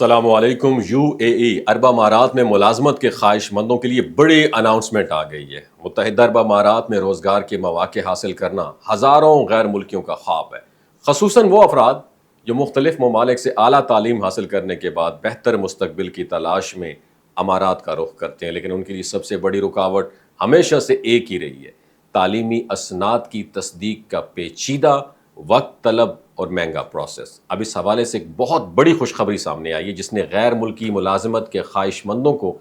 السلام علیکم۔ عرب امارات میں ملازمت کے خواہش مندوں کے لیے بڑی اناؤنسمنٹ آ گئی ہے۔ متحدہ عرب امارات میں روزگار کے مواقع حاصل کرنا ہزاروں غیر ملکیوں کا خواب ہے، خصوصاً وہ افراد جو مختلف ممالک سے اعلیٰ تعلیم حاصل کرنے کے بعد بہتر مستقبل کی تلاش میں امارات کا رخ کرتے ہیں، لیکن ان کے لیے سب سے بڑی رکاوٹ ہمیشہ سے ایک ہی رہی ہے: تعلیمی اسناد کی تصدیق کا پیچیدہ، وقت طلب اور مہنگا پروسیس۔ اب اس حوالے سے ایک بہت بڑی خوشخبری سامنے آئی ہے جس نے غیر ملکی ملازمت کے خواہش مندوں کو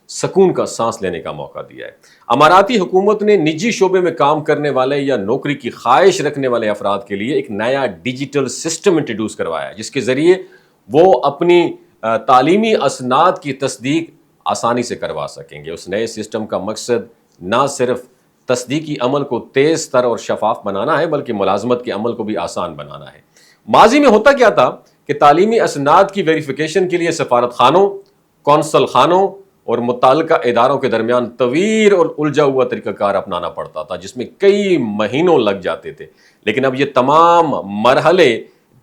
سکون کا سانس لینے کا موقع دیا ہے۔ اماراتی حکومت نے نجی شعبے میں کام کرنے والے یا نوکری کی خواہش رکھنے والے افراد کے لیے ایک نیا ڈیجیٹل سسٹم انٹروڈیوس کروایا ہے، جس کے ذریعے وہ اپنی تعلیمی اسناد کی تصدیق آسانی سے کروا سکیں گے۔ اس نئے سسٹم کا مقصد نہ صرف تصدیقی عمل کو تیز تر اور شفاف بنانا ہے، بلکہ ملازمت کے عمل کو بھی آسان بنانا ہے۔ ماضی میں ہوتا کیا تھا کہ تعلیمی اسناد کی ویریفیکیشن کے لیے سفارت خانوں، قونصل خانوں اور متعلقہ اداروں کے درمیان طویل اور الجھا ہوا طریقہ کار اپنانا پڑتا تھا، جس میں کئی مہینوں لگ جاتے تھے۔ لیکن اب یہ تمام مرحلے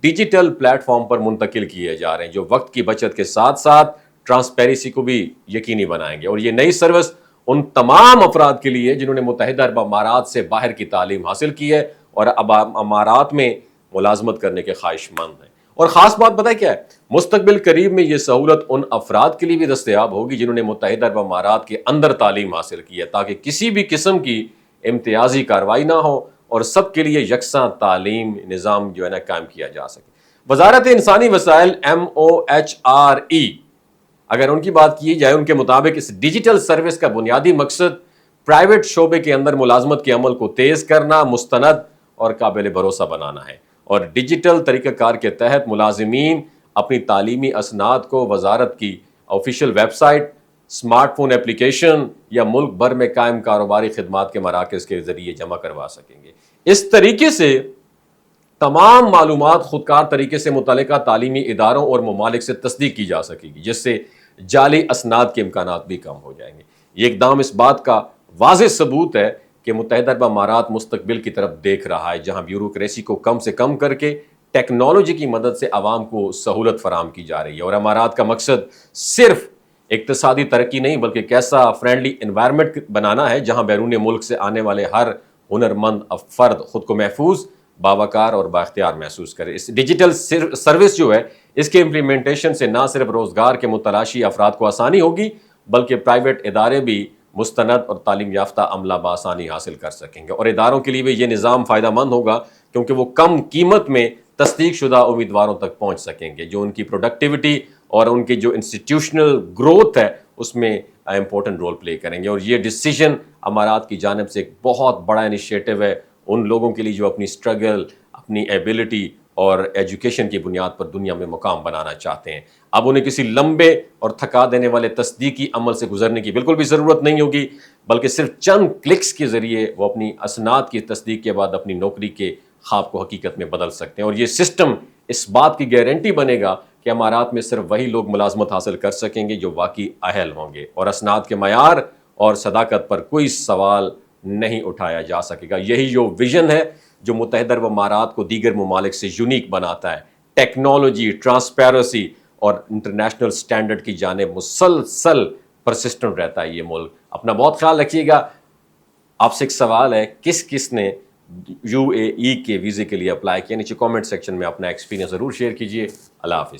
ڈیجیٹل پلیٹ فارم پر منتقل کیے جا رہے ہیں، جو وقت کی بچت کے ساتھ ساتھ ٹرانسپیرنسی کو بھی یقینی بنائیں گے۔ اور یہ نئی سروس ان تمام افراد کے لیے جنہوں نے متحدہ عرب امارات سے باہر کی تعلیم حاصل کی ہے اور اب امارات میں ملازمت کرنے کے خواہش مند ہیں۔ اور خاص بات پتہ کیا ہے؟ مستقبل قریب میں یہ سہولت ان افراد کے لیے بھی دستیاب ہوگی جنہوں نے متحدہ عرب امارات کے اندر تعلیم حاصل کی ہے، تاکہ کسی بھی قسم کی امتیازی کارروائی نہ ہو اور سب کے لیے یکساں تعلیم نظام جو ہے نا قائم کیا جا سکے۔ وزارت انسانی وسائل MOHRE، اگر ان کی بات کی جائے، ان کے مطابق اس ڈیجیٹل سروس کا بنیادی مقصد پرائیویٹ شعبے کے اندر ملازمت کے عمل کو تیز کرنا، مستند اور قابل بھروسہ بنانا ہے۔ اور ڈیجیٹل طریقہ کار کے تحت ملازمین اپنی تعلیمی اسناد کو وزارت کی official website, smartphone application یا ملک بھر میں قائم کاروباری خدمات کے مراکز کے ذریعے جمع کروا سکیں گے۔ اس طریقے سے تمام معلومات خودکار طریقے سے متعلقہ تعلیمی اداروں اور ممالک سے تصدیق کی جا سکے گی، جس سے جعلی اسناد کے امکانات بھی کم ہو جائیں گے۔ یہ اقدام اس بات کا واضح ثبوت ہے کہ متحدہ عرب امارات مستقبل کی طرف دیکھ رہا ہے، جہاں بیوروکریسی کو کم سے کم کر کے ٹیکنالوجی کی مدد سے عوام کو سہولت فراہم کی جا رہی ہے۔ اور امارات کا مقصد صرف اقتصادی ترقی نہیں بلکہ ایک ایسا فرینڈلی انوائرمنٹ بنانا ہے جہاں بیرون ملک سے آنے والے ہر ہنرمند فرد خود کو محفوظ، باوقار اور بااختیار محسوس کرے۔ اس ڈیجیٹل سروس جو ہے، اس کے امپلیمنٹیشن سے نہ صرف روزگار کے متلاشی افراد کو آسانی ہوگی بلکہ پرائیویٹ ادارے بھی مستند اور تعلیم یافتہ عملہ بآسانی حاصل کر سکیں گے۔ اور اداروں کے لیے بھی یہ نظام فائدہ مند ہوگا کیونکہ وہ کم قیمت میں تصدیق شدہ امیدواروں تک پہنچ سکیں گے، جو ان کی پروڈکٹیوٹی اور ان کی جو انسٹیٹیوشنل گروتھ ہے اس میں امپورٹنٹ رول پلے کریں گے۔ اور یہ ڈیسیجن امارات کی جانب سے ایک بہت بڑا انیشیٹو ہے ان لوگوں کے لیے جو اپنی اسٹرگل، اپنی ایبلٹی اور ایجوکیشن کی بنیاد پر دنیا میں مقام بنانا چاہتے ہیں۔ اب انہیں کسی لمبے اور تھکا دینے والے تصدیقی عمل سے گزرنے کی بالکل بھی ضرورت نہیں ہوگی، بلکہ صرف چند کلکس کے ذریعے وہ اپنی اسناد کی تصدیق کے بعد اپنی نوکری کے خواب کو حقیقت میں بدل سکتے ہیں۔ اور یہ سسٹم اس بات کی گارنٹی بنے گا کہ امارات میں صرف وہی لوگ ملازمت حاصل کر سکیں گے جو واقعی اہل ہوں گے، اور اسناد کے معیار اور صداقت پر کوئی سوال نہیں اٹھایا جا سکے گا۔ یہی جو ویژن ہے جو متحدہ عرب امارات کو دیگر ممالک سے یونیک بناتا ہے۔ ٹیکنالوجی، ٹرانسپیرنسی اور انٹرنیشنل سٹینڈرڈ کی جانب مسلسل پرسسٹنٹ رہتا ہے یہ ملک۔ اپنا بہت خیال رکھیے گا۔ آپ سے ایک سوال ہے، کس نے UAE کے ویزے کے لیے اپلائی کیا؟ نیچے کامنٹ سیکشن میں اپنا ایکسپیرینس ضرور شیئر کیجیے۔ اللہ حافظ۔